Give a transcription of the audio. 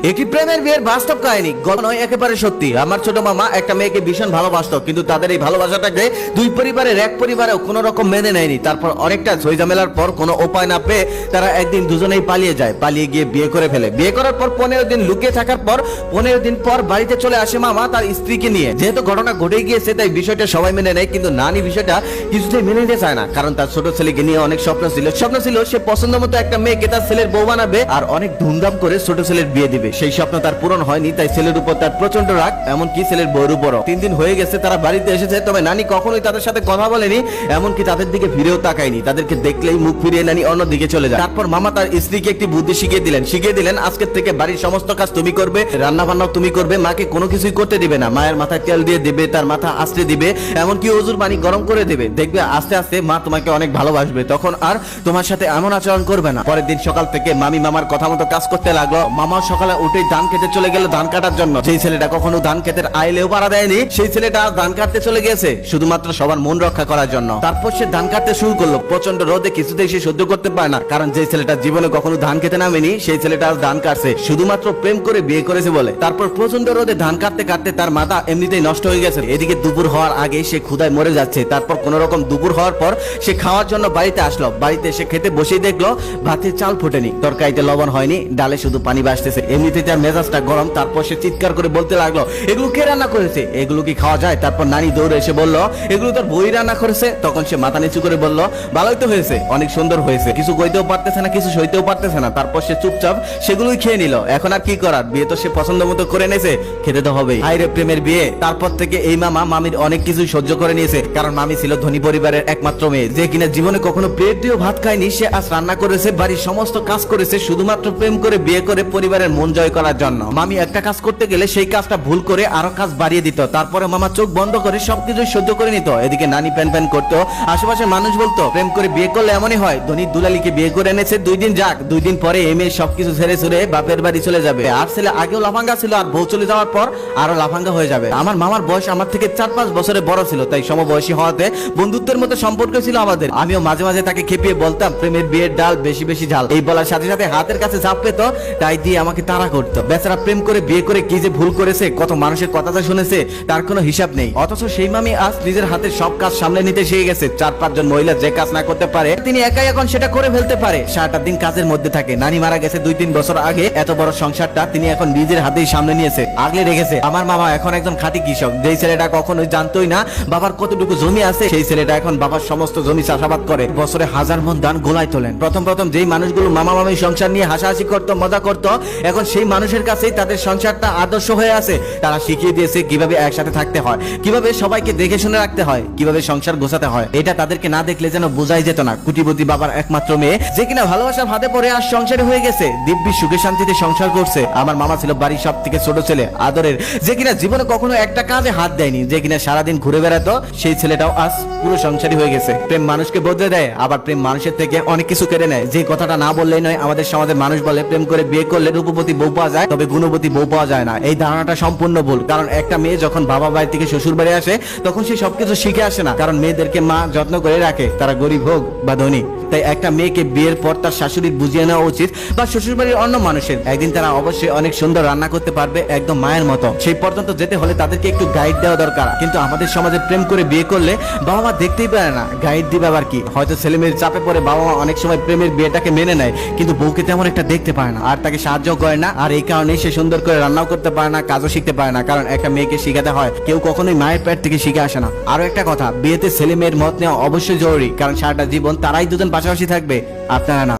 একটি প্রেমের বিয়ের বাস্তব কাহিনী, গল্প নয়, একেবারে সত্যি। আমার ছোট মামা একটা মেয়েকে ভীষণ ভালোবাসত, কিন্তু তাদের এই ভালোবাসাটাকে দুই পরিবারের এক পরিবারেও কোনো রকম মেনে নেয়নি। তারপর অনেকটা ঝইঝামেলার পর কোনো উপায় না পেয়ে তারা একদিন দুজনেই পালিয়ে যায়। পালিয়ে গিয়ে বিয়ে করে ফেলে। বিয়ে করার পর 15 দিন লুকিয়ে থাকার পর 15 দিন পর বাড়িতে চলে আসে মামা তার স্ত্রীকে নিয়ে। যেহেতু ঘটনা ঘটে গিয়েছে তাই বিষয়টা সবাই মেনে নেয়, কিন্তু নানি বিষয়টা কিছুতেই মেনে নিতে চায় না। কারণ তার ছোট ছেলেকে নিয়ে অনেক স্বপ্ন ছিল সে পছন্দ মতো একটা মেয়েকে তার ছেলের বউ বানাবে আর অনেক ধুমধাম করে ছোট ছেলের বিয়ে দিবে। সেই স্বপ্ন তার পূরণ হয়নি, তাই ছেলের উপর তার প্রচন্ড রাগ, এমনকি ছেলের বউর উপরও। 3 দিন হয়ে গেছে তারা বাড়িতে এসেছে, তবে নানি কখনোই তাদের সাথে কথা বলেনি, এমনকি তাদের দিকে ফিরেও তাকায়নি। তাদেরকে দেখলেই মুখ ফিরিয়ে নানি অন্যদিকে চলে যায়। তারপর মামা তার স্ত্রীকে একটি বুদ্ধি শিখিয়ে দিলেন আজকের থেকে বাড়ির সমস্ত কাজ তুমি করবে, রান্না বান্নাও তুমি করবে, মাকে কোনো কিছুই করতে দিবে না। মায়ের মাথায় তেল দিয়ে দেবে, তার মাথা আঁচড়ে দিবে, এমনকি ওজুর পানি গরম করে দেবে। দেখবে আস্তে আস্তে মা তোমাকে অনেক ভালোবাসবে, তখন আর তোমার সাথে এমন আচরণ করবে না। পরের দিন সকাল থেকে মামি মামার কথা মতো কাজ করতে লাগলো। মামাও সকালে উঠে ধান খেতে চলে গেল ধান কাটার জন্য। যেই ছেলেটা কখনো ধান খেতের আইলেও পারা দেয়নি, সেই ছেলেটা ধান কাটতে চলে গেছে শুধুমাত্র সবার মন রক্ষা করার জন্য। তারপর সে ধান কাটতে শুরু করলো। প্রচন্ড রোদে কিছুতেই সে সহ্য করতে পারে না, কারণ যে ছেলেটা জীবনে কখনো ধান খেতে নামেনি সেই ছেলেটা ধান কাটছে শুধুমাত্র প্রেম করে বিয়ে করেছে বলে। তারপর প্রচন্ড রোদে ধান কাটতে কাটতে তার মাথা এমনিতেই নষ্ট হয়ে গেছে। এদিকে দুপুর হওয়ার আগে সে ক্ষুধায় মরে যাচ্ছে। তারপর কোন রকম দুপুর হওয়ার পর সে খাওয়ার জন্য বাড়িতে আসলো। বাড়িতে এসে খেতে বসেই দেখলো ভাতের চাল ফোটেনি, তরকারিতে লবণ হয়নি, ডালে শুধু পানি ভাসতেছে। এমনিতে তার মেজাজটা গরম। তারপর সে চিৎকার করে বলতে লাগলো এগুলো কে রান্না করেছে, এগুলো কি খাওয়া যায়? তারপর নানি দৌড়ে এসে বলল এগুলো তোর বই রান্না করেছে। তখন সে মাথা নিচু করে বলল ভালোই তো হয়েছে, অনেক সুন্দর হয়েছে, কিছু কইতেও পারতেছে না, কিছু সইতেও পারতেছে না। তারপর সে চুপচাপ সেগুলোই খেয়ে নিল। এখন আর কি করার, বিয়ে তো সে পছন্দ মতো করে নিয়েছে, খেতে তো হবেই। হায়রে প্রেমের বিয়ে। তারপর থেকে এই মামা মামির অনেক কিছু সহ্য করে নিয়েছে, কারণ মামি ছিল ধনী পরিবারের একমাত্র মেয়ে, যে কিনা জীবনে কখনো প্লেট দিয়েও ভাত খায়নি। সে আজ রান্না করেছে, বাড়ির সমস্ত কাজ করেছে শুধুমাত্র প্রেম করে বিয়ে করে পরিবারের মন জয় করার জন্য। মামি একটা কাজ করতে গেলে সেই কাজটা ভুল করে আরো কাজ বাড়িয়ে দিত। তারপরে মামা চোখ বন্ধ করে সবকিছু সহ্য করে নিত। এদিকে নানি প্যান প্যান করতো। আশেপাশের মানুষ বলতো প্রেম করে বিয়ে করলে এমনই হয়, ধনী দুলালিকে বিয়ে করে এনেছে, 2 দিন যাক, 2 দিন পরে এই মেয়ে সবকিছু ছেড়ে ছুড়ে বাপের বাড়ি চলে যাবে। আর ছেলে আগেও লাফাঙ্গা ছিল, আর বউ চলে যাওয়ার পর আরো লাফাঙ্গা হয়ে যাবে। আমার মামার বয়স আমার থেকে 4-5 বছরের বড় ছিল, তাই সমবয়সী হওয়াতে বন্ধুত্বের মতো সম্পর্ক ছিল আমাদের। আমিও মাঝে মাঝে তাকে খেপিয়ে বলতাম প্রেমের বিয়ের ডাল বেশি বেশি ঝাল। এই বলার সাথে সাথে হাতের কাছে ঝাঁপ পেত, তাই দিয়ে আমাকে তাড়া করতো। বেচারা প্রেম করে বিয়ে করে কি যে ভুল করেছে, কত মানুষের কথাটা শুনেছে তার কোনো হিসাব নেই। অথচ সেই মামি আজ নিজের হাতের সব কাজ সামলে নিতে শিখে গেছে। 4-5 জন মহিলা যে কাজ না করতে পারে তিনি একাই এখন সেটা করে ফেলতে পারে। সারাটা দিন কাজের মধ্যে থাকে। নানি মারা গেছে 2-3 বছর আগে, এত বড় সংসারটা তিনি এখন নিজের হাতেই সামনে নিয়েছে, আগলে রেখেছে। আমার মামা এখন একজন খাঁটি কৃষক। যেই ছেলেটা কখনোই জানতোই না বাবার কতটুকু জমি আছে, সেই ছেলেটা এখন বাবার সমস্ত জমি চাষাবাদ করে বছরে 1000 মণ ধান গোলায় তোলেন। প্রথম যেই মানুষগুলো মামা মামি সংসার নিয়ে হাসাহাসি করতো, মজা করতো, এখন সেই মানুষের কাছেই তাদের সংসারটা আদর্শ হয়ে আছে। তারা শিখিয়ে দিয়েছে কিভাবে একসাথে থাকতে হয়, কিভাবে সবাইকে দেখে শুনে রাখতে হয়, কিভাবে সংসার গোছাতে হয়। এটা তাদেরকে না দেখলে যেন বোঝাই যেত না। কোটিপতি বাবার একমাত্র মেয়ে, যে কিনা ভালোবাসার হাতে পড়ে আর সংসারে হয়ে গেছে, দিব্যি সুখে শান্তিতে সংসার করছে। আমার মামা ছিল বাড়ির সব থেকে ছোট ছেলে, আদরের, যে কিনা জীবনে কখনো একটা কাজে হাত দেয়নি, যে কিনা সারাদিন ঘুরে বেড়াতো। সেই ছেলেটাও আজ পুরো সংসারী হয়ে গেছে। প্রেম মানুষকে বদলে দেয়, আবার প্রেম মানুষের থেকে অনেক কিছু কেড়ে নেয়। যে কথাটা না বললেই নয়, আমাদের সমাজের মানুষ বলে প্রেম করে বিয়ে করলে রূপবতী বউ পাওয়া যায়, তবে গুণবতী বউ পাওয়া যায় না। এই ধারণাটা সম্পূর্ণ ভুল। কারণ একটা মেয়ে যখন বাবা বাড়ি থেকে শ্বশুর বাড়ি আসে তখন সে সবকিছু শিখে আসে না, কারণ মেয়েদেরকে মা যত্ন করে রাখে, তারা গরিব হোক বা ধনী। তাই একটা মেয়েকে বিয়ের পর তার শাশুড়ি বুঝিয়ে নেওয়া উচিত, বা শ্বশুর বাড়ির অন্য মানুষের। একদিন তারা অবশ্যই অনেক সুন্দর রান্না করতে পারবে, একদম মায়ের মতো। সেই পর্যন্ত যেতে হলে তাদেরকে একটু গাইড দেওয়া দরকার। কিন্তু আমাদের সমাজে প্রেম করে বিয়ে করলে বাবা মা দেখতেই পারে না, গাইড দিবে আবার কি? হয়তো ছেলে মেয়ের চাপে পড়ে বাবা মা অনেক সময় প্রেমের বিয়েটাকে মেনে নেয়, কিন্তু বউকে তেমন একটা দেখতে পায় না, আর তাকে সাহায্য করে না। আর এই কারণেই সে সুন্দর করে রান্নাও করতে পারে না, কাজও শিখতে পারে না। কারণ একটা মেয়েকে শিখাতে হয়, কেউ কখনোই মায়ের পেট থেকে শিখে আসে না। আরো একটা কথা, বিয়েতে ছেলে মেয়ের মত নেওয়া অবশ্যই জরুরি, কারণ সারাটা জীবন তারাই দুজন পাশাপাশি থাকবে, আপনারা না।